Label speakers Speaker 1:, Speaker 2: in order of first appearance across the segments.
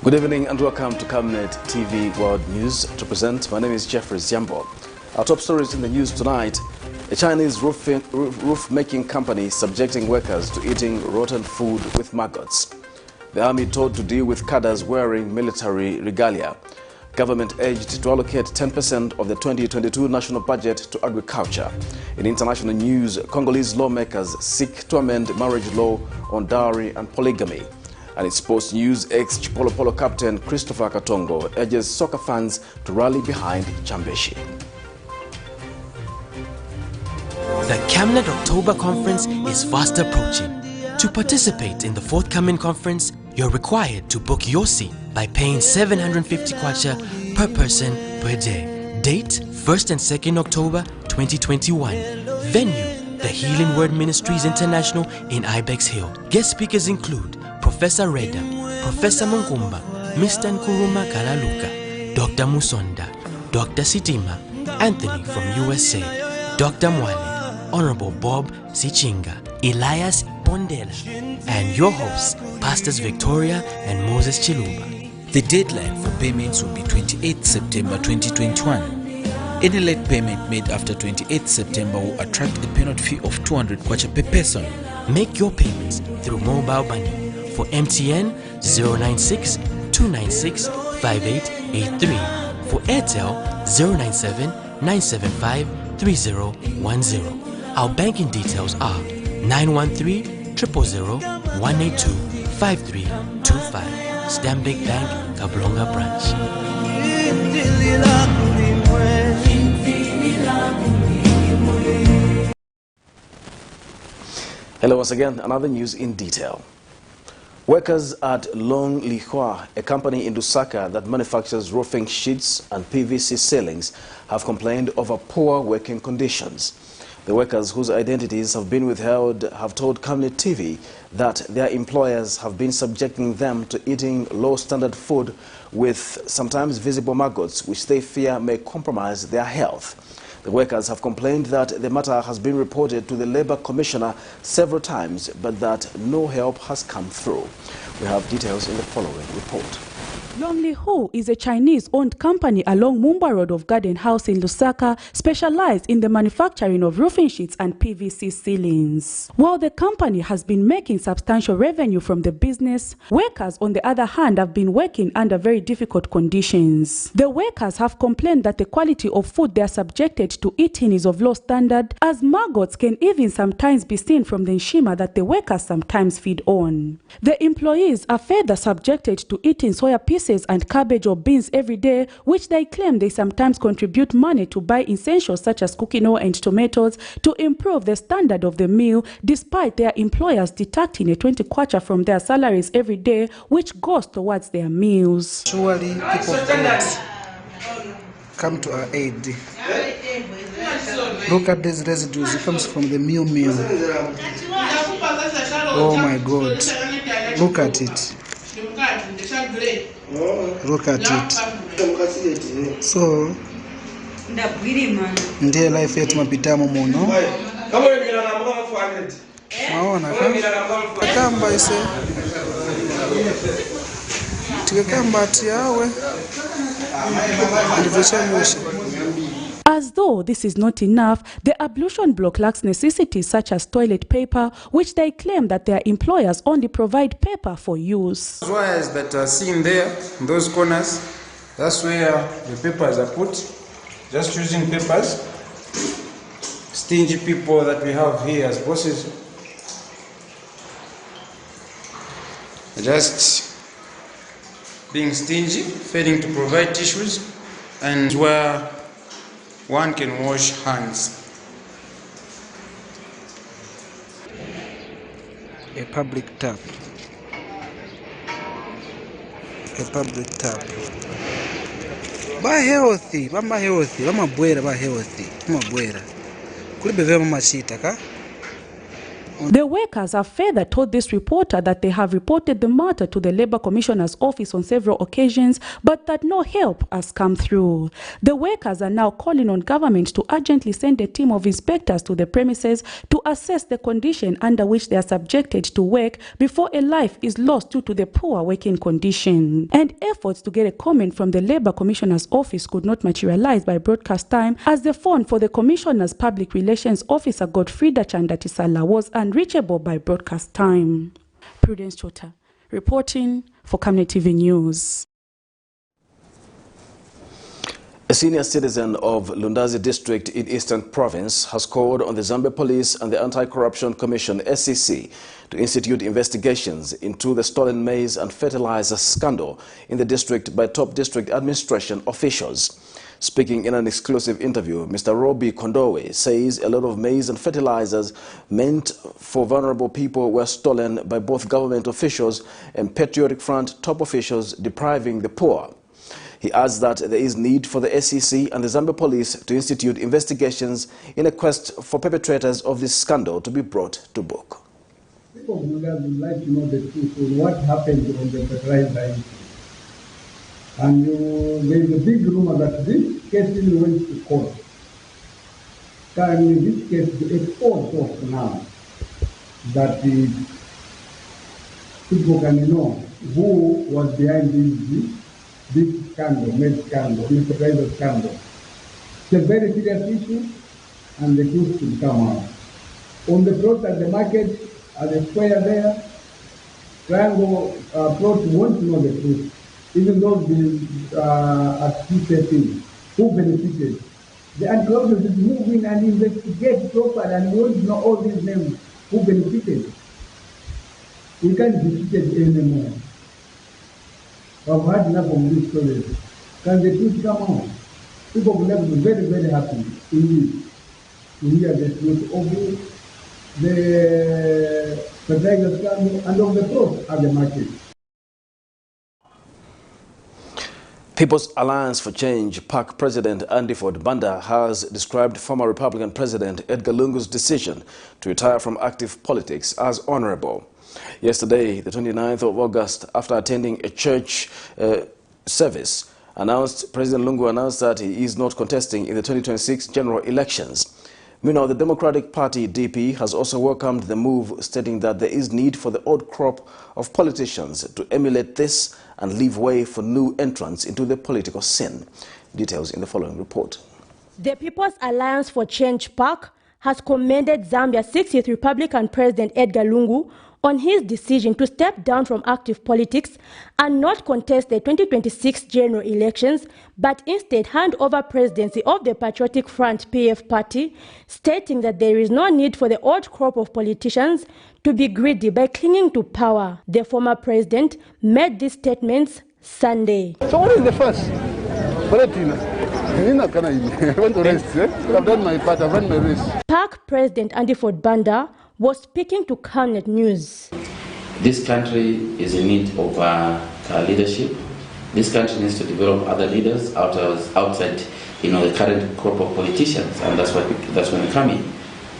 Speaker 1: Good evening and welcome to Camnet TV World News. To present, my name is Jeffrey Ziambo. Our top stories in the news tonight: a Chinese roof-making company subjecting workers to eating rotten food with maggots. The army told to deal with cadres wearing military regalia. Government urged to allocate 10% of the 2022 national budget to agriculture. In international news, Congolese lawmakers seek to amend marriage law on dowry and polygamy. And in sports news, ex-CHIPOLOPOLO captain Christopher KATONGO urges soccer fans to rally behind CHAMBESHI.
Speaker 2: The Camnet October Conference is fast approaching. To participate in the forthcoming conference, you're required to book your seat by paying 750 kwacha per person per day. Date 1st and 2nd October 2021. Venue, the Healing Word Ministries International in Ibex Hill. Guest speakers include Professor Reda, Professor Munkumba, Mr. Nkuruma Kalaluka, Dr. Musonda, Dr. Sitima, Anthony from USA, Dr. Mwale, Honorable Bob Sichinga, Elias Bondela, and your hosts, Pastors Victoria and Moses Chiluba.
Speaker 3: The deadline for payments will be 28 September 2021. Any late payment made after 28 September will attract a penalty fee of 200 kwacha per person.
Speaker 2: Make your payments through mobile money. For MTN 096 296 5883. For Airtel 097 975 3010. Our banking details are 913 000 182 5325. Stanbic Bank, Kablonga Branch.
Speaker 1: Hello once again, another news in detail. Workers at Long Lihua, a company in Lusaka that manufactures roofing sheets and PVC ceilings, have complained over poor working conditions. The workers, whose identities have been withheld, have told Camnet TV that their employers have been subjecting them to eating low-standard food with sometimes visible maggots, which they fear may compromise their health. The workers have complained that the matter has been reported to the Labour Commissioner several times, but that no help has come through. We have details in the following report.
Speaker 4: Long Lihua is a Chinese-owned company along Mumba Road of Garden House in Lusaka, specialized in the manufacturing of roofing sheets and PVC ceilings. While the company has been making substantial revenue from the business, workers, on the other hand, have been working under very difficult conditions. The workers have complained that the quality of food they are subjected to eating is of low standard, as maggots can even sometimes be seen from the nshima that the workers sometimes feed on. The employees are further subjected to eating soya pieces and cabbage or beans every day, which they claim they sometimes contribute money to buy essentials such as cooking oil and tomatoes to improve the standard of the meal, despite their employers deducting a 20 kwacha from their salaries every day, which goes towards their meals.
Speaker 5: Surely people of God, come to our aid. Look at these residues. It comes from the meal. Oh my God. Look at it. Look at it. So, ndiye life yetu mapitamo muno. Maona kamba ise. Tikakamba tiawe.
Speaker 4: As though this is not enough, the ablution block lacks necessities such as toilet paper, which they claim that their employers only provide paper for use.
Speaker 6: Wires that are seen there, in those corners, that's where the papers are put. Just choosing papers. Stingy people that we have here as bosses. Just being stingy, failing to provide tissues, and where one can wash hands.
Speaker 5: A public tap. A public tap. Ba healthy, mama healthy, mama buera, ba healthy, mama buera. Kuli beve mama chita ka?
Speaker 4: The workers have further told this reporter that they have reported the matter to the Labour Commissioner's office on several occasions, but that no help has come through. The workers are now calling on government to urgently send a team of inspectors to the premises to assess the condition under which they are subjected to work before a life is lost due to the poor working condition. And efforts to get a comment from the Labour Commissioner's office could not materialize by broadcast time, as the phone for the Commissioner's Public Relations Officer Godfrida Chandatisala was unreachable by broadcast time. Prudence Chota, reporting for Camnet TV News.
Speaker 1: A senior citizen of Lundazi district in Eastern Province has called on the Zambia Police and the Anti-Corruption Commission (SEC) to institute investigations into the stolen maize and fertilizer scandal in the district by top district administration officials. Speaking in an exclusive interview, Mr. Robbie Kondowe says a lot of maize and fertilizers meant for vulnerable people were stolen by both government officials and Patriotic Front top officials, depriving the poor. He adds that there is need for the SEC and the Zambia Police to institute investigations in a quest for perpetrators of this scandal to be brought to book.
Speaker 7: People would like to know the truth of what happened on the fertilizer. And there is a big rumor that this case really went to court. Currently, this case is exposed off now, that people can know who was behind this scandal, maize scandal, this fertilizer scandal. It's a very serious issue, and the truth should come out. On the plot at the market, at the square there, Triangle plots want to know the truth. Even though at PCC, who benefited. The anti-corruption is moving and investigate properly, and we want to know all these names who benefited. We can't be cheated anymore. I've had enough of these stories. Can the truth come out? People will have to be very, very happy indeed to hear the truth of the fertilizer scandal and of the fraud at the market.
Speaker 1: People's Alliance for Change PAC President Andy Ford Banda has described former Republican President Edgar Lungu's decision to retire from active politics as honorable. Yesterday, the 29th of August, after attending a church service, President Lungu announced that he is not contesting in the 2026 general elections. Meanwhile, the Democratic Party DP has also welcomed the move, stating that there is need for the old crop of politicians to emulate this and leave way for new entrants into the political scene. Details in the following report.
Speaker 8: The People's Alliance for Change PAC has commended Zambia's 60th Republican President Edgar Lungu on his decision to step down from active politics and not contest the 2026 general elections, but instead hand over presidency of the Patriotic Front PF party, stating that there is no need for the old crop of politicians to be greedy by clinging to power. The former president made these statements Sunday.
Speaker 9: So what is the first? I want to rest. I've done my part, I've run my race.
Speaker 8: PAC President Andy Ford Banda was speaking to Camnet News.
Speaker 10: This country is in need of leadership. This country needs to develop other leaders outside, the current crop of politicians, and that's when they come in.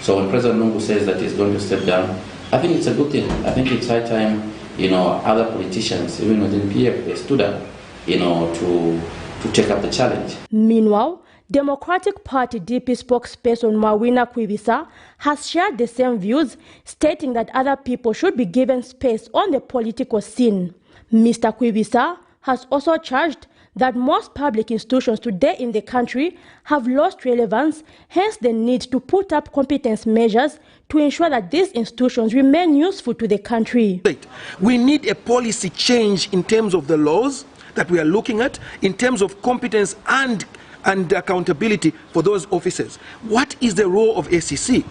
Speaker 10: So when President Lungu says that he's going to step down, I think it's a good thing. I think it's high time, other politicians, even within PF, they stood up, to take up the challenge.
Speaker 8: Meanwhile, Democratic Party DP spokesperson Mawina Kwibisa has shared the same views, stating that other people should be given space on the political scene. Mr. Kwibisa has also charged that most public institutions today in the country have lost relevance, hence the need to put up competence measures to ensure that these institutions remain useful to the country.
Speaker 5: We need a policy change in terms of the laws that we are looking at, in terms of competence and accountability for those officers. What is the role of SEC?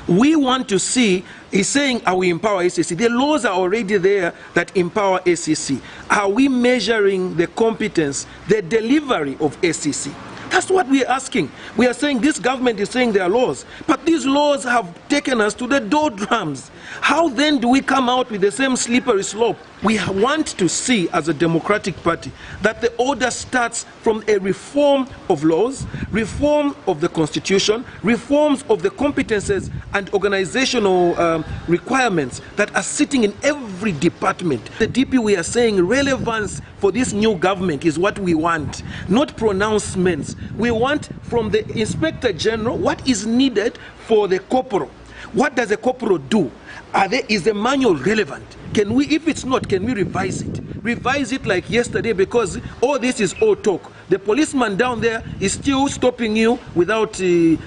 Speaker 5: We want to see, he's saying, are we empower SEC? The laws are already there that empower SEC. Are we measuring the competence, the delivery of SEC? That's what we are asking. We are saying this government is saying there are laws, but these laws have taken us to the doldrums. How then do we come out with the same slippery slope? We want to see, as a democratic party, that the order starts from a reform of laws, reform of the constitution, reforms of the competences and organizational requirements that are sitting in every department. The DP, we are saying relevance for this new government is what we want, not pronouncements. We want from the Inspector General what is needed for the corporal. What does a corporal do? Is the manual relevant? Can we, if it's not, can we revise it? Revise it like yesterday, because all this is all talk. The policeman down there is still stopping you without the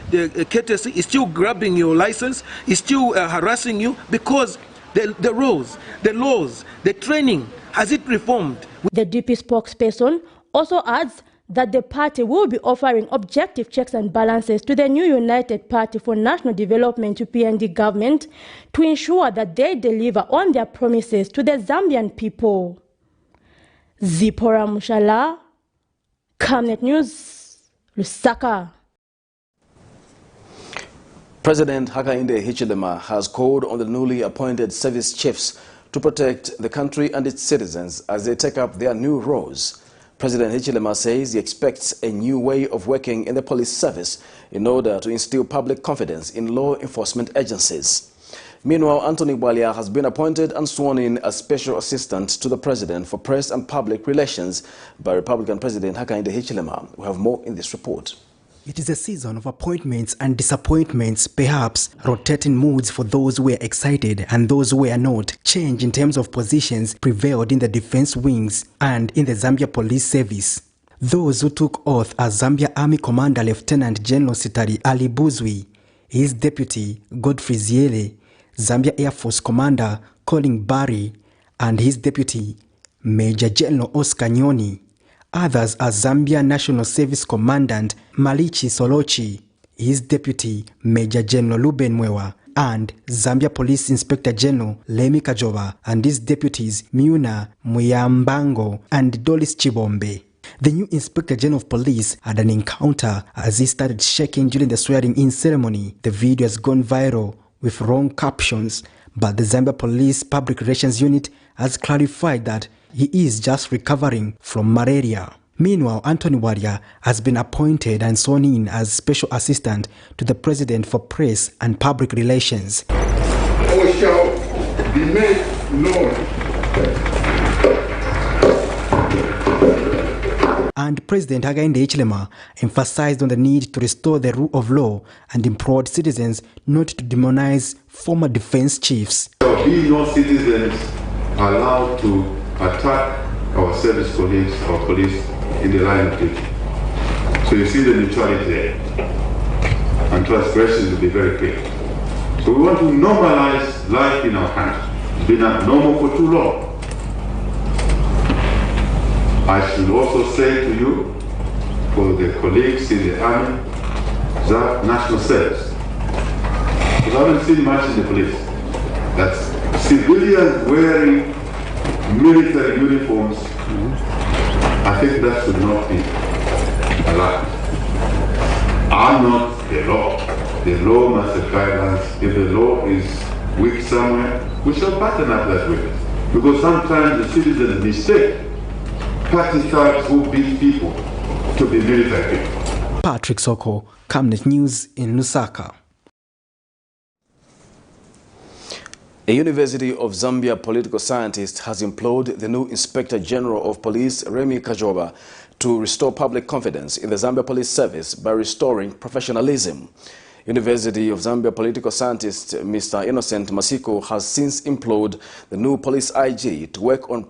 Speaker 5: courtesy, is still grabbing your license, is still harassing you, because the rules, the laws, the training, has it reformed?
Speaker 8: The DP spokesperson also adds that the party will be offering objective checks and balances to the new United Party for National Development UPND government to ensure that they deliver on their promises to the Zambian people. Zipporah Mushala, Camnet News, Lusaka.
Speaker 1: President Hakainde Hichilema has called on the newly appointed service chiefs to protect the country and its citizens as they take up their new roles. President Hichilema says he expects a new way of working in the police service in order to instill public confidence in law enforcement agencies. Meanwhile, Anthony Bwalia has been appointed and sworn in as Special Assistant to the President for Press and Public Relations by Republican President Hakainde Hichilema. We have more in this report.
Speaker 11: It is a season of appointments and disappointments, perhaps rotating moods for those who were excited and those who were not. Change in terms of positions prevailed in the defense wings and in the Zambia Police Service. Those who took oath as Zambia Army Commander Lieutenant General Sitari Ali Buzwi, his deputy Godfrey Ziele, Zambia Air Force Commander Colin Barry, and his deputy Major General Oscar Nyoni. Others are Zambia National Service Commandant Malichi Solochi, his deputy Major General Luben Mwewa, and Zambia Police Inspector General Lemi Kajoba and his deputies Miuna Muyambango and Dolis Chibombe. The new Inspector General of Police had an encounter as he started shaking during the swearing-in ceremony. The video has gone viral with wrong captions, but the Zambia Police Public Relations Unit has clarified that he is just recovering from malaria. Meanwhile, Anthony Bwalia has been appointed and sworn in as Special Assistant to the President for Press and Public Relations.
Speaker 9: Or shall be made known.
Speaker 11: And President Hakainde Hichilema emphasized on the need to restore the rule of law and implored citizens not to demonize former defense chiefs.
Speaker 12: There will be no citizens allowed to attack our service colleagues, our police, in the line of duty. So you see the neutrality there. And transgressions will be very clear. So we want to normalize life in our country. It's been abnormal for too long. I should also say to you, for the colleagues in the army, that national service, because I haven't seen much in the police, that's civilians wearing military uniforms. I think that should not be allowed. I'm not the law. The law must have guidelines. If the law is weak somewhere, we shall pattern up that weakness. Because sometimes the citizens mistake party thugs who beat people to be military people.
Speaker 11: Patrick Soko, Camnet News in Lusaka.
Speaker 1: A University of Zambia political scientist has implored the new Inspector General of Police, Remi Kajoba, to restore public confidence in the Zambia Police Service by restoring professionalism. University of Zambia political scientist Mr. Innocent Masiko has since implored the new police IG to work on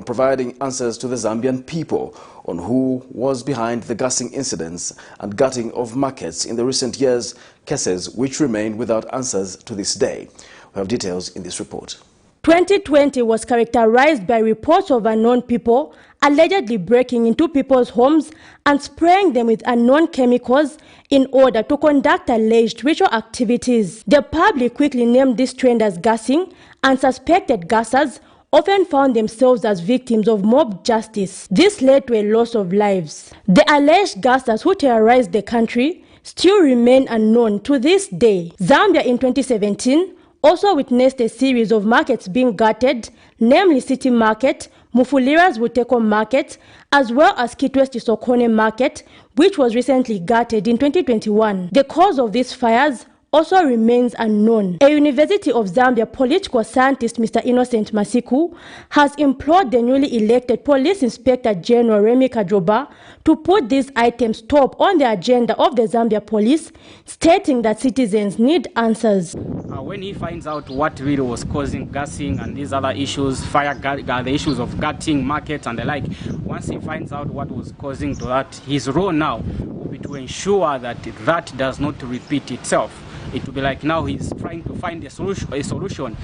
Speaker 1: providing answers to the Zambian people on who was behind the gassing incidents and gutting of markets in the recent years, cases which remain without answers to this day. We have details in this report.
Speaker 8: 2020 was characterized by reports of unknown people allegedly breaking into people's homes and spraying them with unknown chemicals in order to conduct alleged ritual activities. The public quickly named this trend as gassing, and suspected gassers often found themselves as victims of mob justice. This led to a loss of lives. The alleged gassers who terrorized the country still remain unknown to this day. Zambia in 2017 also witnessed a series of markets being gutted, namely City Market, Mufulira's Buteko Market, as well as Kitwest Isokone Market, which was recently gutted in 2021. The cause of these fires also remains unknown. A University of Zambia political scientist, Mr. Innocent Masiku, has implored the newly elected Police Inspector General Remy Kadroba to put these items top on the agenda of the Zambia Police, stating that citizens need answers.
Speaker 13: When he finds out what really was causing gassing and these other issues, the issues of gutting markets and the like, once he finds out what was causing to that, his role now will be to ensure that that does not repeat itself. It will be like now he's trying to find a solution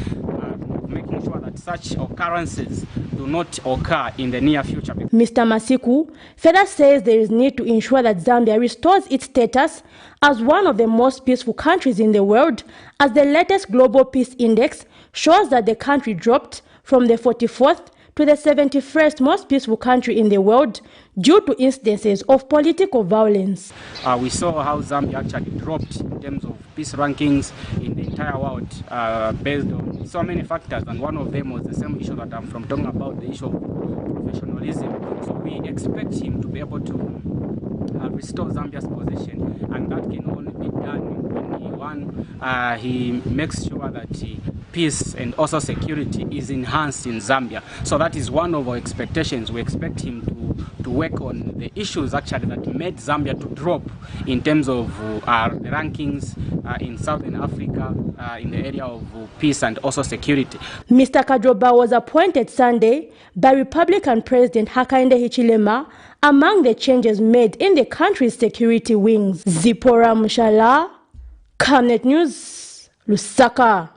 Speaker 13: making sure that such occurrences do not occur in the near future.
Speaker 8: Mr. Masiku further says there is need to ensure that Zambia restores its status as one of the most peaceful countries in the world, as the latest Global Peace Index shows that the country dropped from the 44th to the 71st most peaceful country in the world due to incidences of political violence.
Speaker 13: We saw how Zambia actually dropped in terms of peace rankings in the entire world based on so many factors, and one of them was the same issue that I'm talking about, the issue of professionalism. So we expect him to be able to restore Zambia's position, and that can only be done when he makes sure that peace and also security is enhanced in Zambia. So that is one of our expectations. We expect him to work on the issues actually that made Zambia to drop in terms of our rankings in Southern Africa in the area of peace and also security.
Speaker 8: Mr. Kadroba was appointed Sunday by Republican President Hakainde Hichilema among the changes made in the country's security wings. Zipporah Mushala, Camnet News, Lusaka.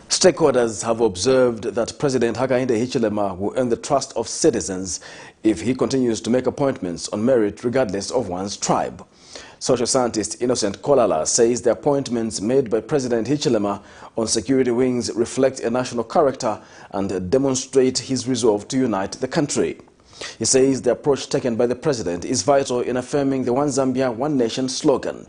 Speaker 1: Stakeholders have observed that President Hakainde Hichilema will earn the trust of citizens if he continues to make appointments on merit regardless of one's tribe. Social scientist Innocent Kolala says the appointments made by President Hichilema on security wings reflect a national character and demonstrate his resolve to unite the country. He says the approach taken by the president is vital in affirming the One Zambia, One Nation slogan.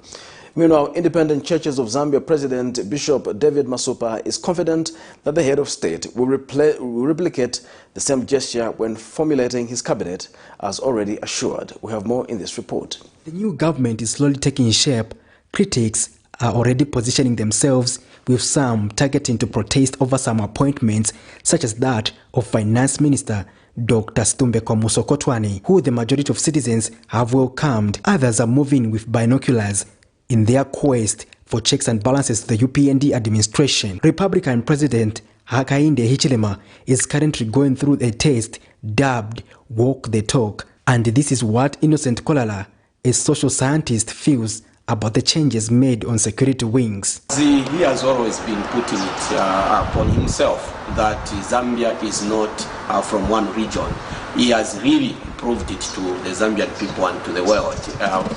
Speaker 1: Meanwhile, Independent Churches of Zambia President Bishop David Masupa is confident that the head of state will replicate the same gesture when formulating his cabinet, as already assured. We have more in this report.
Speaker 11: The new government is slowly taking shape. Critics are already positioning themselves, with some targeting to protest over some appointments, such as that of Finance Minister Dr. Stumbeko Musokotwane, who the majority of citizens have welcomed. Others are moving with binoculars in their quest for checks and balances to the UPND administration. Republican President Hakainde Hichilema is currently going through a test dubbed Walk the Talk, and this is what Innocent Kolala, a social scientist, feels about the changes made on security wings.
Speaker 14: He has always been putting it upon himself that Zambia is not from one region. He has really proved it to the Zambian people and to the world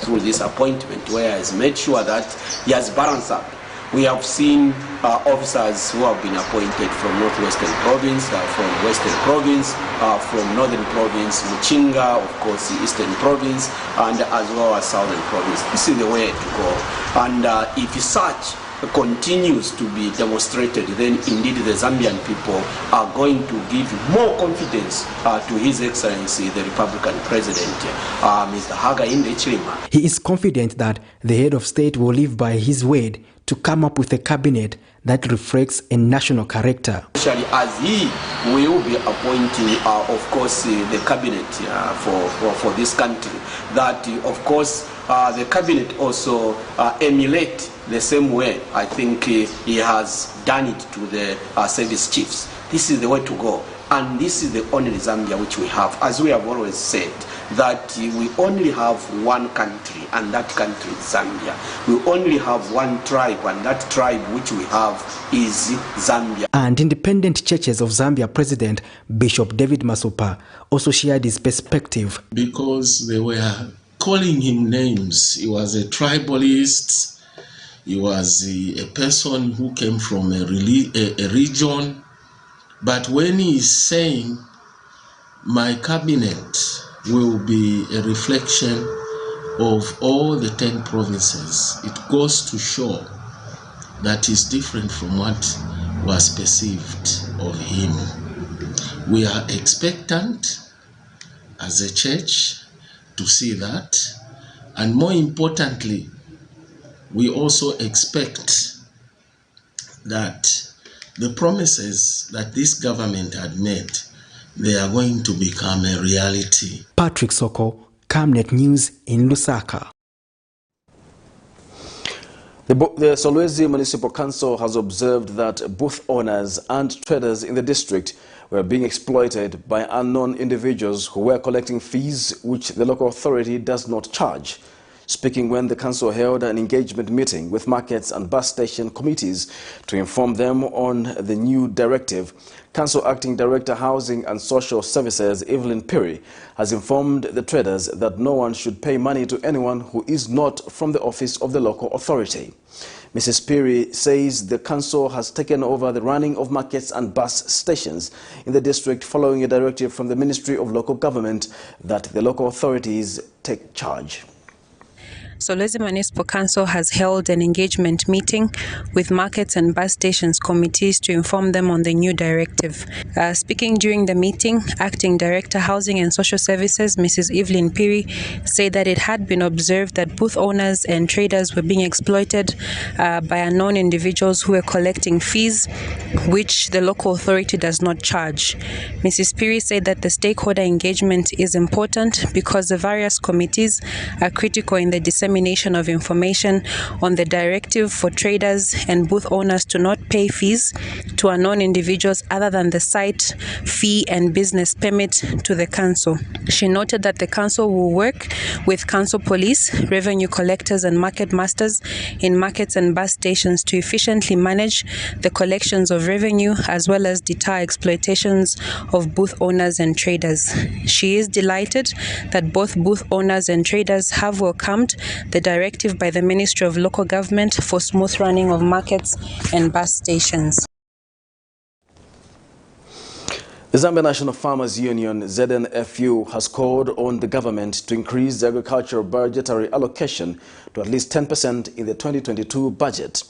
Speaker 14: through this appointment, where he has made sure that he has balanced up. We have seen officers who have been appointed from Northwestern Province, from Western Province, from Northern Province, Muchinga, of course, the Eastern Province, and as well as Southern Province. This is the way to go. And if such continues to be demonstrated, then indeed the Zambian people are going to give more confidence to His Excellency, the Republican President, Mr. Hakainde Hichilema.
Speaker 11: He is confident that the head of state will live by his word to come up with a cabinet that reflects a national character.
Speaker 14: Especially as he will be appointing, of course, the cabinet for this country, that, of course, the cabinet also emulate the same way I think he has done it to the service chiefs. This is the way to go, and this is the only Zambia which we have, as we have always said, that we only have one country, and that country is Zambia. We only have one tribe, and that tribe which we have is Zambia.
Speaker 11: And Independent Churches of Zambia President Bishop David Masupa also shared his perspective.
Speaker 15: Because they were calling him names. He was a tribalist. He was a person who came from a region. But when he is saying, my cabinet will be a reflection of all the 10 provinces, it goes to show that is different from what was perceived of him. We are expectant as a church to see that, and more importantly, we also expect that the promises that this government had made, they are going to become a reality.
Speaker 11: Patrick Soko, Camnet News in Lusaka.
Speaker 1: The Solwezi Municipal Council has observed that booth owners and traders in the district were being exploited by unknown individuals who were collecting fees which the local authority does not charge. Speaking when the council held an engagement meeting with markets and bus station committees to inform them on the new directive, Council Acting Director Housing and Social Services Evelyn Piri has informed the traders that no one should pay money to anyone who is not from the office of the local authority. Mrs. Piri says the council has taken over the running of markets and bus stations in the district following a directive from the Ministry of Local Government that the local authorities take charge.
Speaker 16: Solwezi Municipal Council has held an engagement meeting with markets and bus stations committees to inform them on the new directive. Speaking during the meeting, Acting Director Housing and Social Services, Mrs. Evelyn Piri, said that it had been observed that booth owners and traders were being exploited by unknown individuals who were collecting fees which the local authority does not charge. Mrs. Piri said that the stakeholder engagement is important because the various committees are critical in the dissemination of information on the directive for traders and booth owners to not pay fees to unknown individuals other than the site fee and business permit to the council. She noted that the council will work with council police, revenue collectors and market masters in markets and bus stations to efficiently manage the collections of revenue as well as deter exploitations of booth owners and traders. She is delighted that both booth owners and traders have welcomed the directive by the Ministry of Local Government for smooth running of markets and bus stations.
Speaker 1: The Zambia National Farmers Union, ZNFU, has called on the government to increase the agricultural budgetary allocation to at least 10% in the 2022 budget.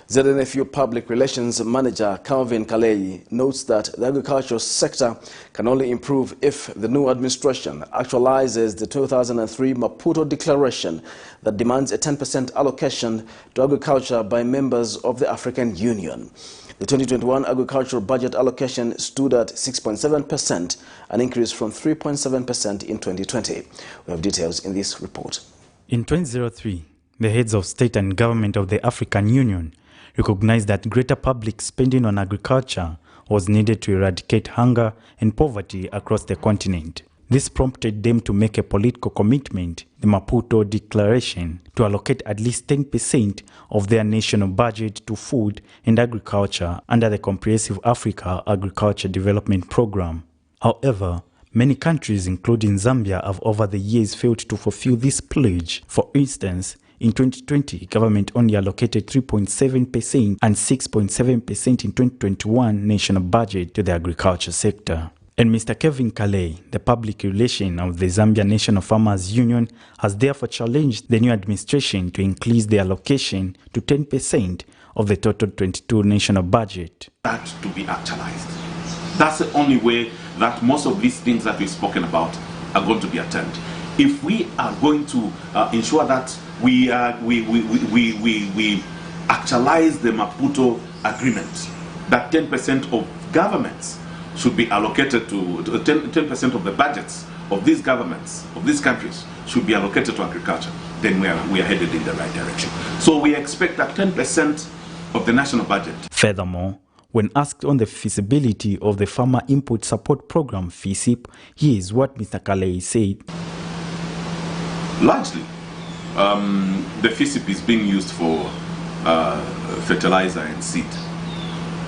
Speaker 1: ZNFU Public Relations Manager Calvin Kalei notes that the agricultural sector can only improve if the new administration actualizes the 2003 Maputo Declaration that demands a 10% allocation to agriculture by members of the African Union. The 2021 agricultural budget allocation stood at 6.7%, an increase from 3.7% in 2020. We have details in this report.
Speaker 17: In 2003, the heads of state and government of the African Union recognized that greater public spending on agriculture was needed to eradicate hunger and poverty across the continent. This prompted them to make a political commitment, the Maputo Declaration, to allocate at least 10% of their national budget to food and agriculture under the Comprehensive Africa Agriculture Development Program. However, many countries, including Zambia, have over the years failed to fulfill this pledge. For instance, in 2020, government only allocated 3.7% and 6.7% in 2021 national budget to the agriculture sector. And Mr. Kevin Kalei, the public relation of the Zambia National Farmers Union, has therefore challenged the new administration to increase the allocation to 10% of the total 22 national budget.
Speaker 18: That to be actualized. That's the only way that most of these things that we've spoken about are going to be attained. If we are going to ensure that we actualize the Maputo Agreement, that 10% of governments should be allocated to 10% of the budgets of these governments, of these countries, should be allocated to agriculture, then we are headed in the right direction. So we expect that 10% of the national budget.
Speaker 17: Furthermore, when asked on the feasibility of the Farmer Input Support Program, FISIP, here's what Mr. Kalei said.
Speaker 18: Largely, the FISIP is being used for fertilizer and seed.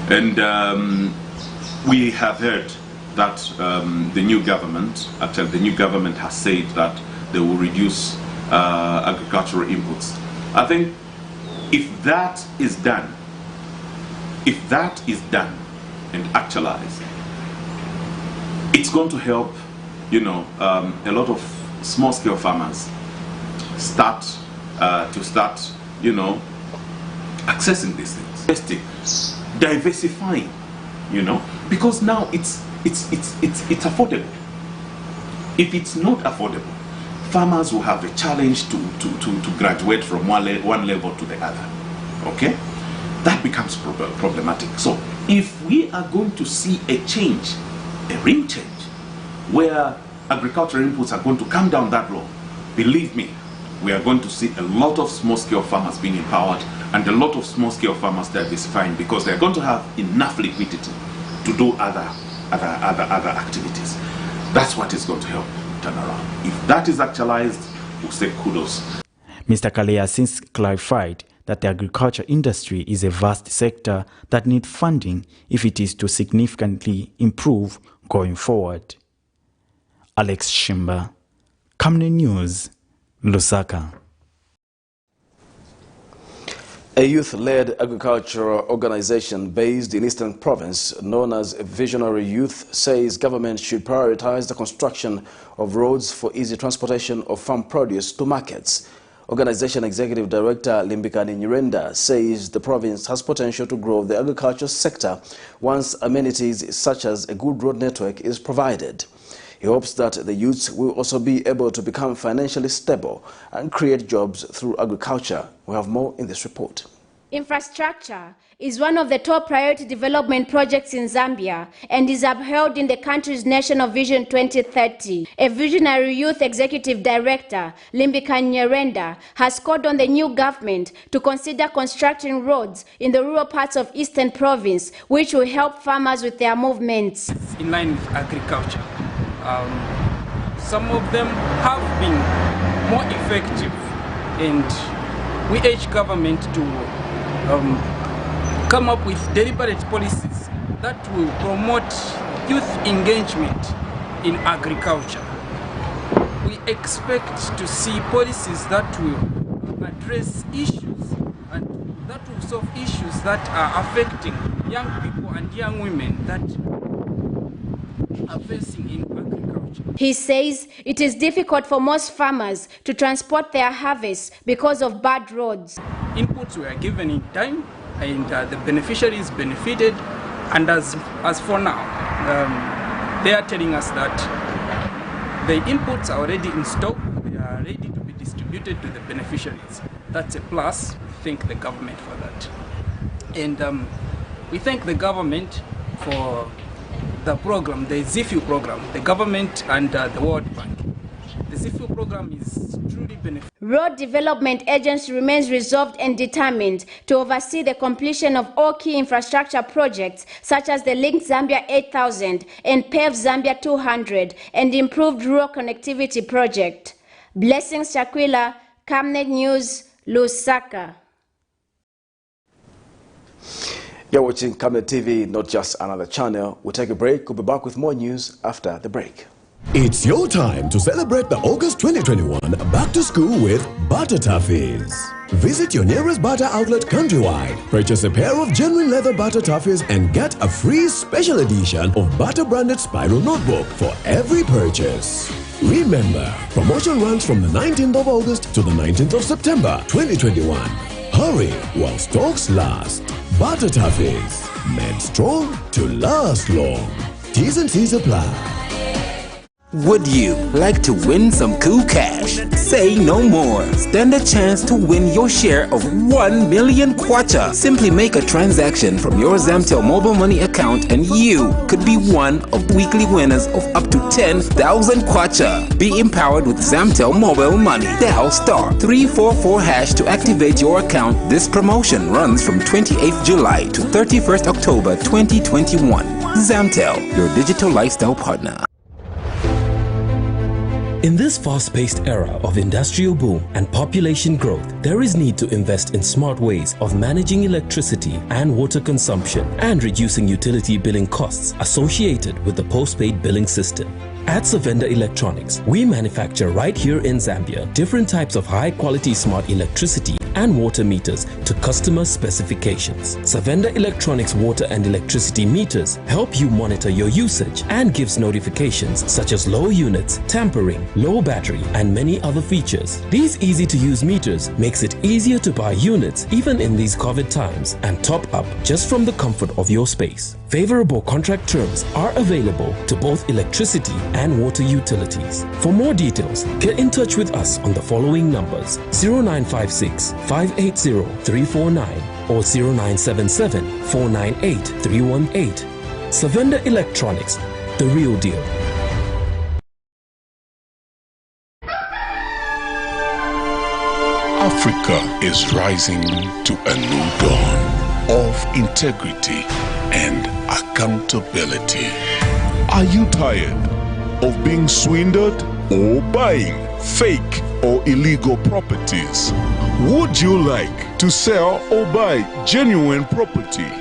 Speaker 18: And we have heard that the new government has said that they will reduce agricultural inputs. I think if that is done and actualized, it's going to help, a lot of small-scale farmers start accessing these things, investing, diversifying, you know, because now it's affordable. If it's not affordable, farmers will have a challenge to graduate from one level to the other. Okay, that becomes problematic. So if we are going to see a change, a real change, where agricultural inputs are going to come down that low, believe me, we are going to see a lot of small-scale farmers being empowered and a lot of small-scale farmers diversifying, because they're going to have enough liquidity to do other activities. That's what is going to help turn around. If that is actualized, we'll say kudos.
Speaker 17: Mr. Kale has since clarified that the agriculture industry is a vast sector that needs funding if it is to significantly improve going forward. Alex Shimba, Camnet News, Lusaka.
Speaker 1: A youth-led agricultural organization based in Eastern Province known as Visionary Youth says government should prioritize the construction of roads for easy transportation of farm produce to markets. Organization Executive Director Limbikani Nyirenda says the province has potential to grow the agriculture sector once amenities such as a good road network is provided. He hopes that the youths will also be able to become financially stable and create jobs through agriculture. We have more in this report.
Speaker 19: Infrastructure is one of the top priority development projects in Zambia and is upheld in the country's National Vision 2030. A Visionary Youth Executive Director, Limbikani Nyirenda, has called on the new government to consider constructing roads in the rural parts of Eastern Province, which will help farmers with their movements.
Speaker 13: In line with agriculture. Some of them have been more effective, and we urge government to come up with deliberate policies that will promote youth engagement in agriculture. We expect to see policies that will address issues and that will solve issues that are affecting young people and young women that are facing in agriculture.
Speaker 19: He says it is difficult for most farmers to transport their harvests because of bad roads.
Speaker 13: Inputs were given in time and the beneficiaries benefited, and as for now, they are telling us that the inputs are already installed, they are ready to be distributed to the beneficiaries. That's a plus. We thank the government for that. And we thank the government for the program, the ZIFU program, the government and the World Bank. The ZIFU program is truly beneficial.
Speaker 19: Road Development Agency remains resolved and determined to oversee the completion of all key infrastructure projects such as the Link Zambia 8000 and Pave Zambia 200 and improved rural connectivity project. Blessings Chakwila, Camnet News, Lusaka.
Speaker 1: You're watching Camnet TV, not just another channel. We'll take a break. We'll be back with more news after the break.
Speaker 20: It's your time to celebrate the August 2021 Back to School with Butter Toffees. Visit your nearest Butter outlet countrywide. Purchase a pair of genuine leather Butter Toffees and get a free special edition of Butter branded spiral notebook for every purchase. Remember, promotion runs from the 19th of August to the 19th of September 2021. Hurry while stocks last. Butter Toffees, made strong to last long. T's and C's apply.
Speaker 21: Would you like to win some cool cash? Say no more. Stand a chance to win your share of 1 million kwacha. Simply make a transaction from your Zamtel mobile money account and you could be one of weekly winners of up to 10,000 kwacha. Be empowered with Zamtel mobile money. Dial *344# to activate your account. This promotion runs from 28th July to 31st October 2021. Zamtel, your digital lifestyle partner.
Speaker 22: In this fast-paced era of industrial boom and population growth, there is need to invest in smart ways of managing electricity and water consumption and reducing utility billing costs associated with the postpaid billing system. At Savenda Electronics, we manufacture right here in Zambia different types of high-quality smart electricity and water meters to customer specifications. Savenda Electronics water and electricity meters help you monitor your usage and gives notifications such as low units, tampering, low battery, and many other features. These easy-to-use meters makes it easier to buy units even in these COVID times and top up just from the comfort of your space. Favorable contract terms are available to both electricity and water utilities. For more details, get in touch with us on the following numbers: 0956 580 349 or 0977 498 318. Savenda Electronics, the real deal.
Speaker 2: Africa is rising to a new dawn of integrity and accountability. Are you tired of being swindled or buying fake or illegal properties? Would you like to sell or buy genuine property?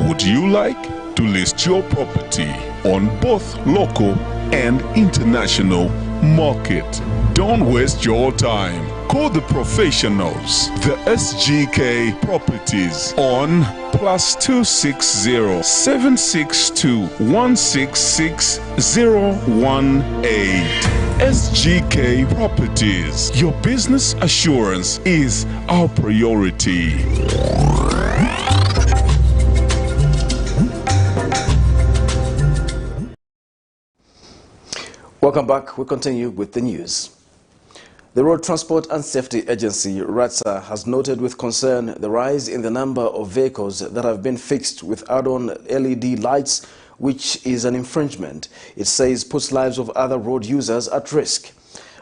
Speaker 2: Would you like to list your property on both local and international market? Don't waste your time. Call the professionals, the SGK Properties on +260 762 166 018. SGK Properties. Your business assurance is our priority.
Speaker 1: Welcome back. We continue with the news. The Road Transport and Safety Agency, RATSA, has noted with concern the rise in the number of vehicles that have been fixed with add-on LED lights, which is an infringement. It says puts lives of other road users at risk.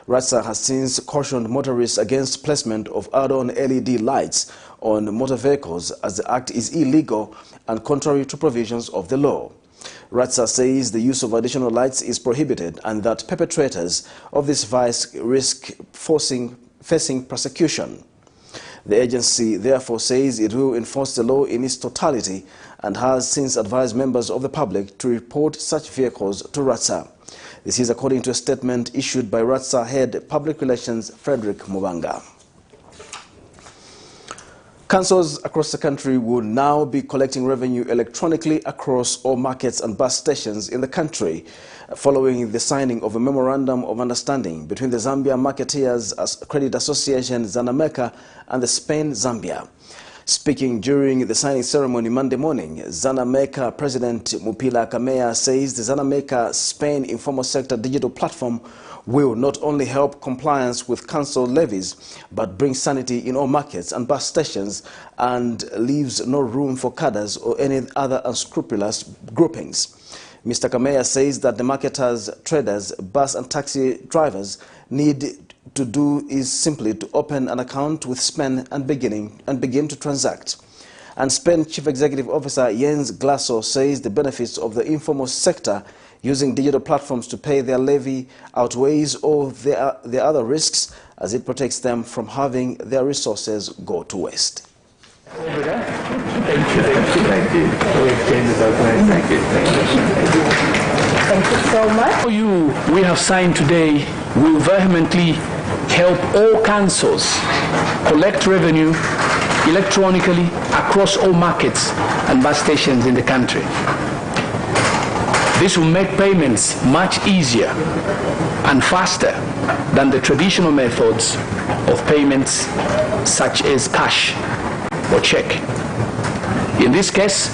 Speaker 1: RATSA has since cautioned motorists against placement of add-on LED lights on motor vehicles as the act is illegal and contrary to provisions of the law. RATSA says the use of additional lights is prohibited and that perpetrators of this vice risk facing prosecution. The agency therefore says it will enforce the law in its totality and has since advised members of the public to report such vehicles to RATSA. This is according to a statement issued by RATSA Head Public Relations Frederick Mubanga. Councils across the country will now be collecting revenue electronically across all markets and bus stations in the country, following the signing of a memorandum of understanding between the Zambia Marketeers Credit Association ZANAMECA and the Spain Zambia. Speaking during the signing ceremony Monday morning, ZANAMECA President Mupila Kamea says the ZANAMECA Spain informal sector digital platform will not only help compliance with council levies, but bring sanity in all markets and bus stations and leaves no room for cadres or any other unscrupulous groupings. Mr. Kamea says that the marketers, traders, bus and taxi drivers need to do is simply to open an account with Spain and begin to transact. And Spain Chief Executive Officer Jens Glasso says the benefits of the informal sector using digital platforms to pay their levy outweighs all the other risks as it protects them from having their resources go to waste.
Speaker 3: Thank you. Thank you so much.
Speaker 23: We have signed today will vehemently help all councils collect revenue electronically across all markets and bus stations in the country. This will make payments much easier and faster than the traditional methods of payments such as cash or check. In this case,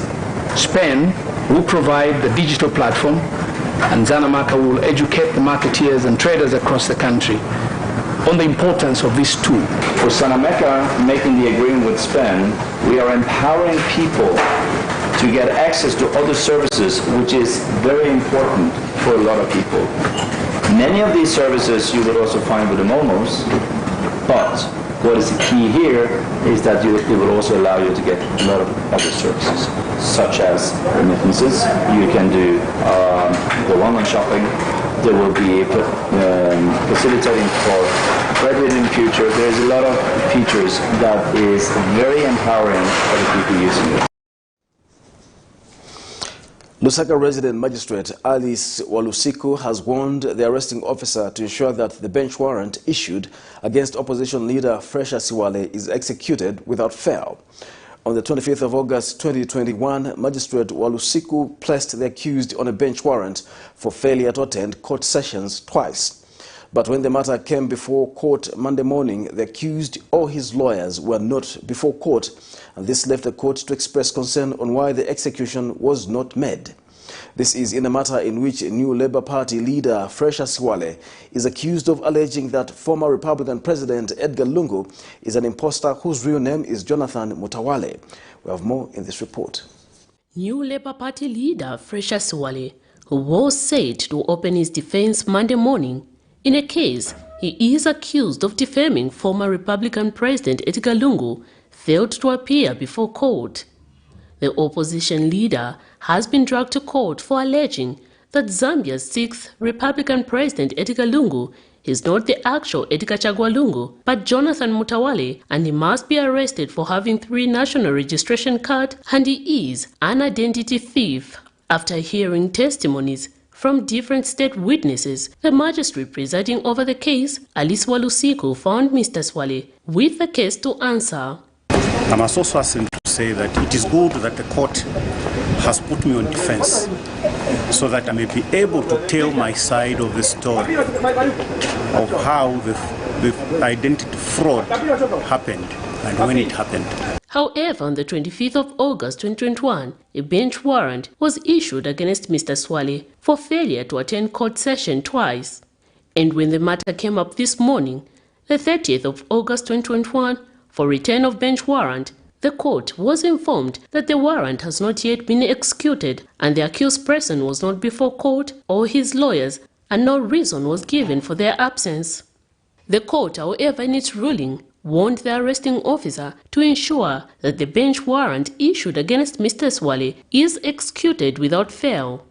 Speaker 23: Spain will provide the digital platform and ZANAMECA will educate the marketeers and traders across the country on the importance of this tool.
Speaker 24: For ZANAMECA making the agreement with Spain, we are empowering people to get access to other services, which is very important for a lot of people. Many of these services you would also find with the momos, but what is the key here is that it will also allow you to get a lot of other services, such as remittances. You can do go online shopping. There will be facilitating for credit in the future. There's a lot of features that is very empowering for the people using it.
Speaker 1: Lusaka resident magistrate Alice Walusiku has warned the arresting officer to ensure that the bench warrant issued against opposition leader Fresha Siwale is executed without fail. On the 25th of August 2021, Magistrate Walusiku placed the accused on a bench warrant for failure to attend court sessions twice. But when the matter came before court Monday morning, the accused or his lawyers were not before court, and this left the court to express concern on why the execution was not made. This is in a matter in which a new Labour Party leader, Fresha Siwale, is accused of alleging that former Republican President Edgar Lungu is an imposter whose real name is Jonathan Mutawale. We have more in this report.
Speaker 4: New Labour Party leader Fresha Siwale, who was said to open his defence Monday morning, in a case he is accused of defaming former Republican President Edgar Lungu, failed to appear before court. The opposition leader has been dragged to court for alleging that Zambia's 6th Republican President Edgar Lungu is not the actual Edgar Chagwa Lungu, but Jonathan Mutawale, and he must be arrested for having 3 national registration cards, and he is an identity thief. After hearing testimonies from different state witnesses, the magistrate presiding over the case, Alice Walusiku, found Mr. Swale with the case to answer.
Speaker 6: I must also hasten to say that it is good that the court has put me on defense so that I may be able to tell my side of the story of how the identity fraud happened and when it happened.
Speaker 4: However, on the 25th of August 2021, a bench warrant was issued against Mr. Swale for failure to attend court session twice. And when the matter came up this morning, the 30th of August 2021, for return of bench warrant, the court was informed that the warrant has not yet been executed and the accused person was not before court or his lawyers, and no reason was given for their absence. The court, however, in its ruling, warned the arresting officer to ensure that the bench warrant issued against Mr. Swale is executed without fail.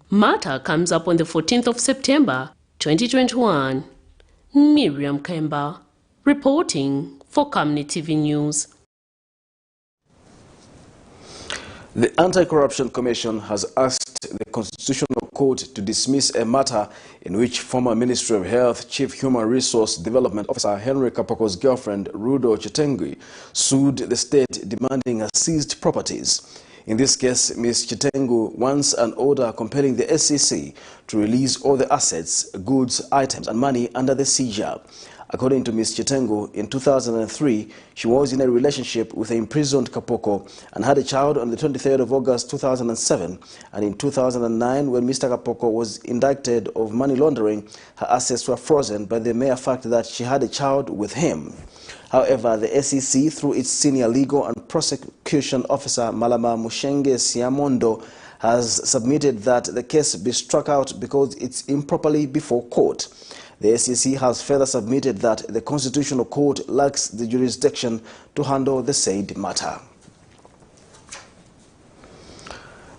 Speaker 4: Matter comes up on the 14th of September 2021. Miriam Kemba, reporting for Camnet TV News.
Speaker 1: The Anti-Corruption Commission has asked the Constitutional Court to dismiss a matter in which former Ministry of Health Chief Human Resource Development Officer Henry Kapoko's girlfriend Rudo Chitengu sued the state demanding her seized properties. In this case, Ms. Chitengu wants an order compelling the SEC to release all the assets, goods, items and money under the seizure. According to Ms. Chitengu, in 2003, she was in a relationship with the imprisoned Kapoko and had a child on the 23rd of August 2007. And in 2009, when Mr. Kapoko was indicted of money laundering, her assets were frozen by the mere fact that she had a child with him. However, the SEC, through its senior legal and prosecution officer, Malama Mushenge Siamondo, has submitted that the case be struck out because it's improperly before court. The SEC has further submitted that the Constitutional Court lacks the jurisdiction to handle the said matter.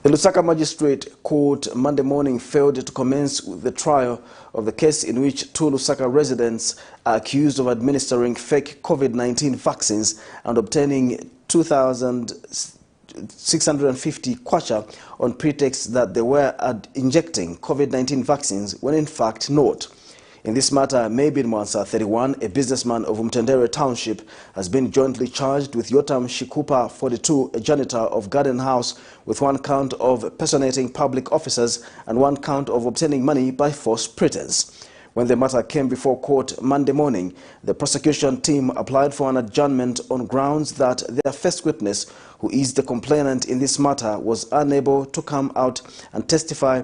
Speaker 1: The Lusaka Magistrate Court Monday morning failed to commence the trial of the case in which 2 Lusaka residents are accused of administering fake COVID-19 vaccines and obtaining 2,650 kwacha on pretext that they were injecting COVID-19 vaccines when in fact not. In this matter, Maybin Mwansa, 31, a businessman of Umtendere Township, has been jointly charged with Yotam Shikupa, 42, a janitor of Garden House, with 1 count of personating public officers and 1 count of obtaining money by false pretense. When the matter came before court Monday morning, the prosecution team applied for an adjournment on grounds that their first witness, who is the complainant in this matter, was unable to come out and testify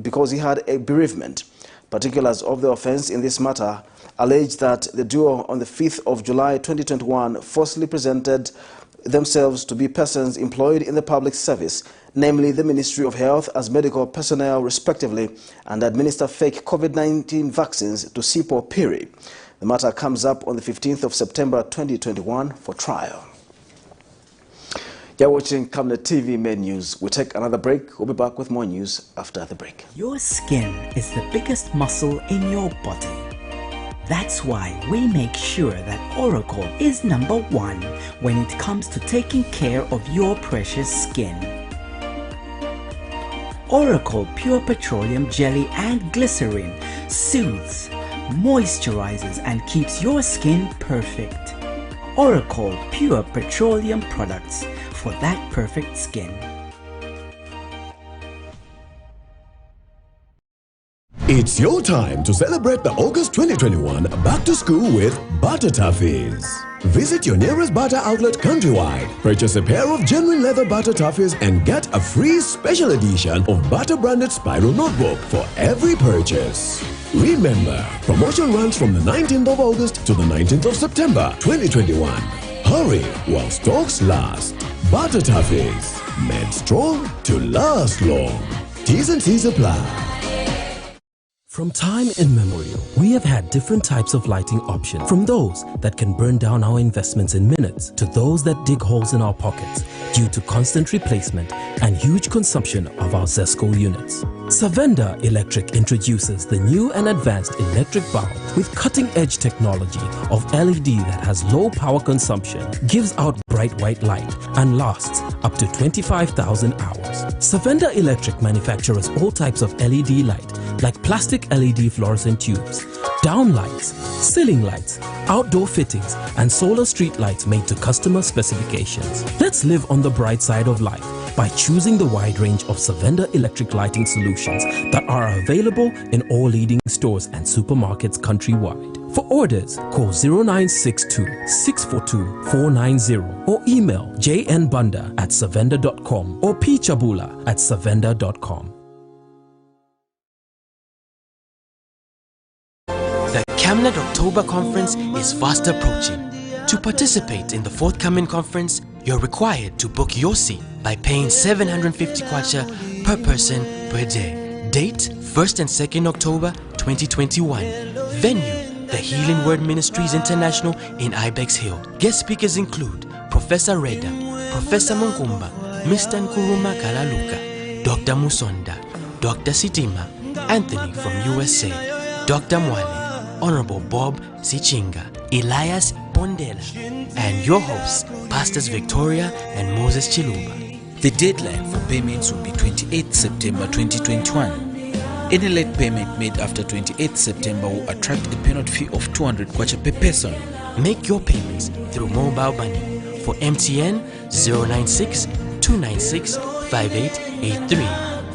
Speaker 1: because he had a bereavement. Particulars of the offense in this matter allege that the duo on the 5th of July 2021 falsely presented themselves to be persons employed in the public service, namely the Ministry of Health, as medical personnel respectively, and administer fake COVID-19 vaccines to Sipo Piri. The matter comes up on the 15th of September 2021 for trial. You're watching Camnet TV Main News. We'll take another break. We'll be back with more news after the break.
Speaker 7: Your skin is the biggest muscle in your body. That's why we make sure that Oracle is #1 when it comes to taking care of your precious skin. Oracle Pure Petroleum Jelly and Glycerin soothes, moisturizes, and keeps your skin perfect. Oracle Pure Petroleum products for that perfect skin.
Speaker 20: It's your time to celebrate the August 2021 Back to School with Butter Toffees. Visit your nearest Butter outlet countrywide, purchase a pair of genuine leather Butter Toffees and get a free special edition of Butter branded spiral notebook for every purchase. Remember, promotion runs from the 19th of August to the 19th of September 2021. Hurry while stocks last. Butter Toffees, made strong to last long. T's and C's apply.
Speaker 22: From time immemorial, we have had different types of lighting options, from those that can burn down our investments in minutes to those that dig holes in our pockets due to constant replacement and huge consumption of our Zesco units. Savenda Electric introduces the new and advanced electric bulb with cutting-edge technology of LED that has low power consumption, gives out bright white light, and lasts up to 25,000 hours. Savenda Electric manufactures all types of LED light, like plastic LED fluorescent tubes, down lights, ceiling lights, outdoor fittings, and solar street lights made to customer specifications. Let's live on the bright side of life by choosing the wide range of Savenda electric lighting solutions that are available in all leading stores and supermarkets countrywide. For orders, call 0962-642-490 or email jnbunda@savenda.com or pchabula@savenda.com.
Speaker 5: The Camnet October Conference is fast approaching. To participate in the forthcoming conference, you're required to book your seat by paying 750 kwacha per person per day. Date 1st and 2nd October 2021. Venue, the Healing Word Ministries International in Ibex Hill. Guest speakers include Professor Reda, Professor Munkumba, Mr. Nkuruma Kalaluka, Dr. Musonda, Dr. Sitima, Anthony from USA, Dr. Mwale, Honorable Bob Sichinga, Elias Bondela, and your hosts, Pastors Victoria and Moses Chiluba.
Speaker 9: The deadline for payments will be 28th September 2021. Any late payment made after 28th September will attract a penalty fee of 200 kwacha per person.
Speaker 5: Make your payments through mobile money. For MTN, 096 296 5883.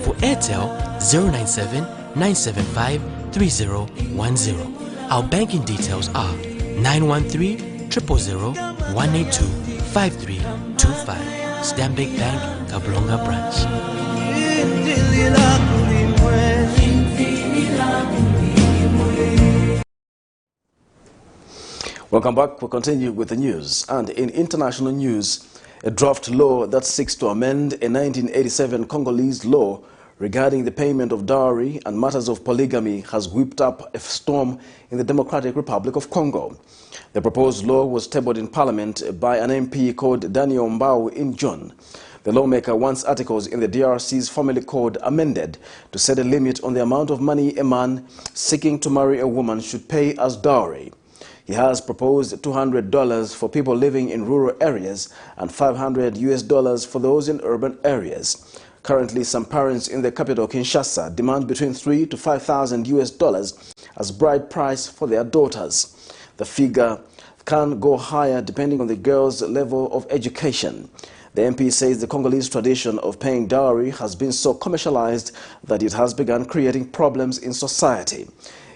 Speaker 5: For Airtel, 097 975 3010. Our banking details are 913-000-182-5325. Stanbic Bank, Kablonga Branch.
Speaker 1: Welcome back. We'll continue with the news. And in international news, a draft law that seeks to amend a 1987 Congolese law regarding the payment of dowry and matters of polygamy has whipped up a storm in the Democratic Republic of Congo. The proposed law was tabled in Parliament by an MP called Daniel Mbao in June. The lawmaker wants articles in the DRC's family code amended to set a limit on the amount of money a man seeking to marry a woman should pay as dowry. He has proposed $200 for people living in rural areas and $500 for those in urban areas. Currently, some parents in the capital, Kinshasa, demand between $3,000 to $5,000 as bride price for their daughters. The figure can go higher depending on the girl's level of education. The MP says the Congolese tradition of paying dowry has been so commercialized that it has begun creating problems in society.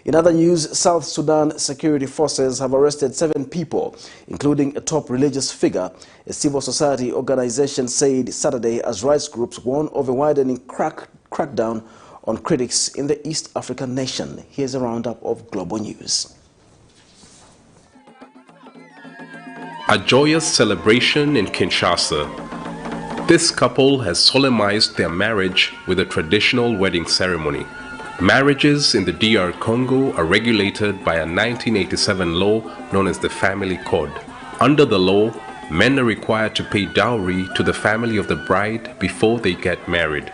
Speaker 1: In other news, South Sudan security forces have arrested 7 people, including a top religious figure, a civil society organization said Saturday, as rights groups warn of a widening crackdown on critics in the East African nation. Here's a roundup of global news.
Speaker 10: A joyous celebration in Kinshasa. This couple has solemnized their marriage with a traditional wedding ceremony. Marriages in the DR Congo are regulated by a 1987 law known as the Family Code. Under the law, men are required to pay dowry to the family of the bride before they get married.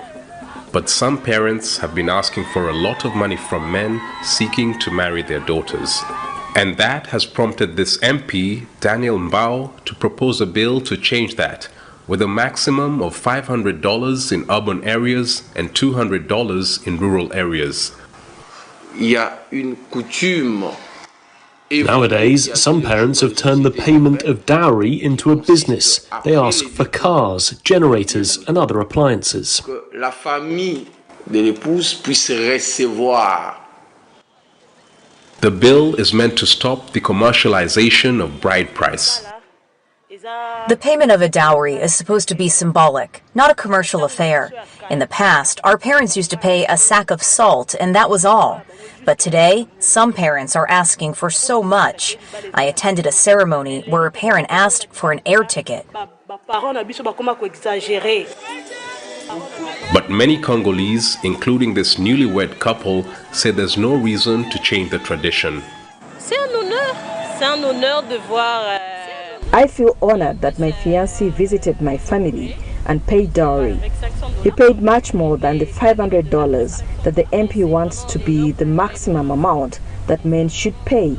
Speaker 10: But some parents have been asking for a lot of money from men seeking to marry their daughters. And that has prompted this MP, Daniel Mbao, to propose a bill to change that, with a maximum of $500 in urban areas and $200 in rural areas.
Speaker 8: Nowadays, some parents have turned the payment of dowry into a business. They ask for cars, generators and other appliances.
Speaker 21: The
Speaker 10: bill is meant to stop the commercialization of bride price.
Speaker 12: The payment of a dowry is supposed to be symbolic, not a commercial affair. In the past, our parents used to pay a sack of salt and that was all. But today, some parents are asking for so much. I attended a ceremony where a parent asked for an air ticket.
Speaker 10: But many Congolese, including this newlywed couple, say there's no reason to change the tradition.
Speaker 3: I feel honored that my fiancé visited my family and paid dowry. He paid much more than the $500 that the MP wants to be the maximum amount that men should pay.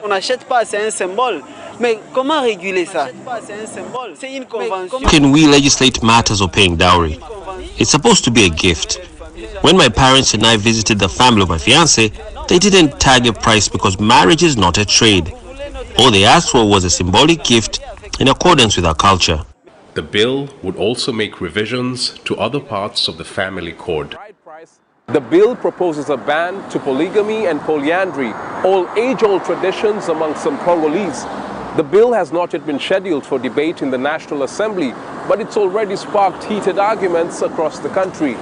Speaker 14: On n'achète pas, c'est un symbole. Mais comment réguler ça? C'est une convention.
Speaker 15: Can we legislate matters of paying dowry? It's supposed to be a gift. When my parents and I visited the family of my fiancé, they didn't tag a price because marriage is not a trade. All they asked for was a symbolic gift in accordance with our culture.
Speaker 10: The bill would also make revisions to other parts of the family code.
Speaker 25: The bill proposes a ban to polygamy and polyandry, all age-old traditions among some Congolese. The bill has not yet been scheduled for debate in the National Assembly, but it's already sparked heated arguments across the country.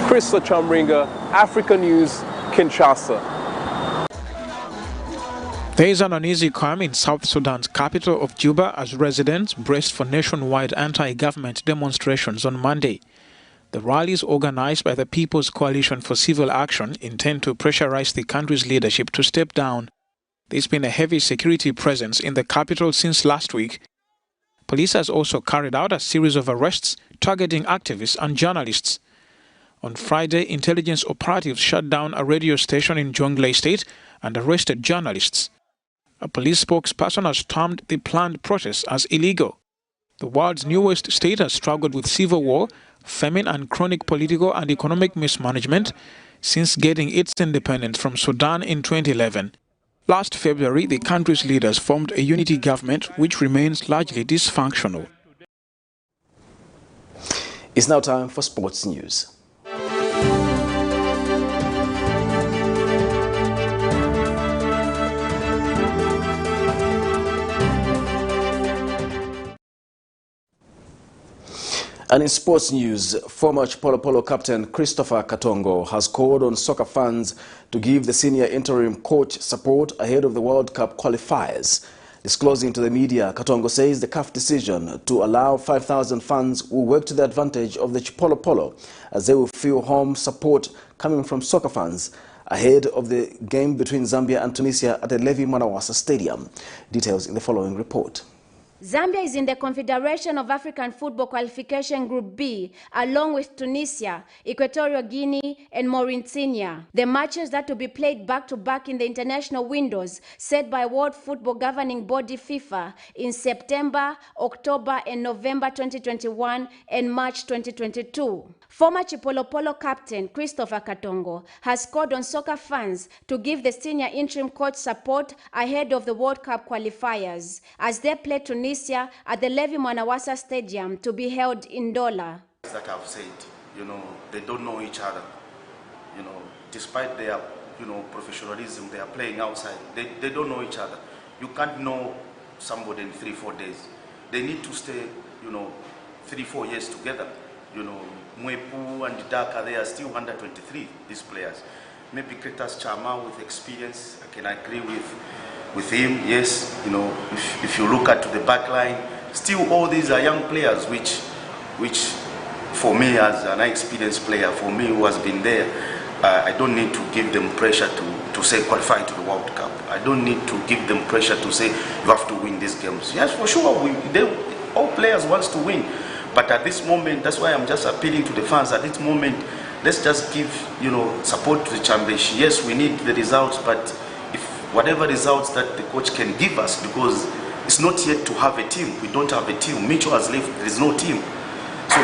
Speaker 25: Chris Chamringa, Africa News, Kinshasa.
Speaker 26: There is an uneasy calm in South Sudan's capital of Juba as residents braced for nationwide anti-government demonstrations on Monday. The rallies organized by the People's Coalition for Civil Action intend to pressurize the country's leadership to step down. There's been a heavy security presence in the capital since last week. Police has also carried out a series of arrests targeting activists and journalists. On Friday, intelligence operatives shut down a radio station in Jonglei State and arrested journalists. A police spokesperson has termed the planned protests as illegal. The world's newest state has struggled with civil war, famine and chronic political and economic mismanagement since getting its independence from Sudan in 2011. Last February, the country's leaders formed a unity government which remains largely dysfunctional.
Speaker 1: It's now time for sports news. And in sports news, former CHIPOLOPOLO captain Christopher Katongo has called on soccer fans to give the senior interim coach support ahead of the World Cup qualifiers. Disclosing to the media, Katongo says the CAF decision to allow 5,000 fans will work to the advantage of the CHIPOLOPOLO as they will feel home support coming from soccer fans ahead of the game between Zambia and Tunisia at the Levi Mwanawasa Stadium. Details in the following report.
Speaker 19: Zambia is in the Confederation of African Football Qualification Group B, along with Tunisia, Equatorial Guinea and Mauritania. The matches that will be played back-to-back in the international windows set by World Football Governing Body FIFA in September, October and November 2021 and March 2022. Former CHIPOLOPOLO captain Christopher Katongo has called on soccer fans to give the senior interim coach support ahead of the World Cup qualifiers as they play Tunisia at the Levi Mwanawasa Stadium to be held in Dola.
Speaker 27: That I've said, they don't know each other. Despite their, professionalism, they are playing outside. They don't know each other. You can't know somebody in 3-4 days. They need to stay, 3-4 years together. Mwepu and Daka, they are still under 23, these players. Maybe Kretas Chama with experience, I can agree with him, yes. If you look at the back line, still all these are young players, which for me as an experienced player, for me who has been there, I don't need to give them pressure to say qualify to the World Cup. I don't need to give them pressure to say you have to win these games. Yes, for sure, all players want to win. But at this moment, that's why I'm just appealing to the fans. At this moment, let's just give, support to the Chambeshi. Yes, we need the results, but if whatever results that the coach can give us, because It's not yet to have a team. We don't have a team. Mitchell has left. There is no team.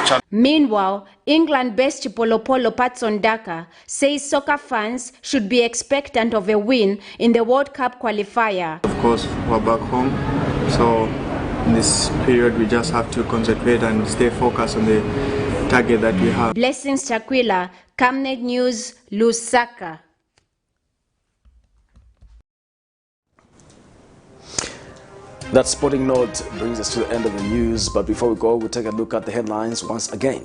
Speaker 27: So
Speaker 19: meanwhile, England-based CHIPOLOPOLO Patson Daka says soccer fans should be expectant of a win in the World Cup qualifier.
Speaker 2: Of course, we're back home, so in this period we just have to concentrate and stay focused on the target that we have.
Speaker 19: Blessings Chakwila, Camnet News, Lusaka.
Speaker 1: That sporting note brings us to the end of the news, but before we go, we'll take a look at the headlines once again.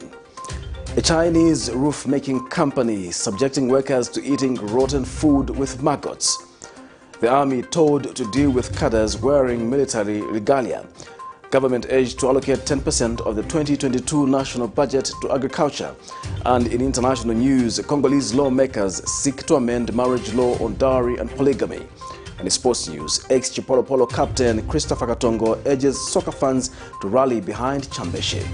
Speaker 1: A Chinese roof-making company subjecting workers to eating rotten food with maggots. The army told to deal with cadres wearing military regalia. Government urged to allocate 10% of the 2022 national budget to agriculture. And in international news, Congolese lawmakers seek to amend marriage law on dowry and polygamy. And in sports news, ex-CHIPOLOPOLO captain Christopher KATONGO urges soccer fans to rally behind CHAMBESHI.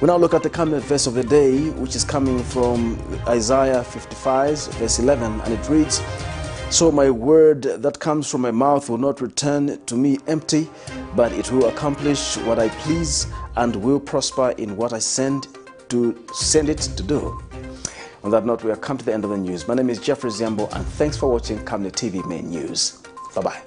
Speaker 1: We now look at the Camnet verse of the day, which is coming from Isaiah 55, verse 11, and it reads, "So my word that comes from my mouth will not return to me empty, but it will accomplish what I please and will prosper in what I send it to do." On that note, we have come to the end of the news. My name is Jeffrey Ziambo, and thanks for watching Camnet TV Main News. Bye-bye.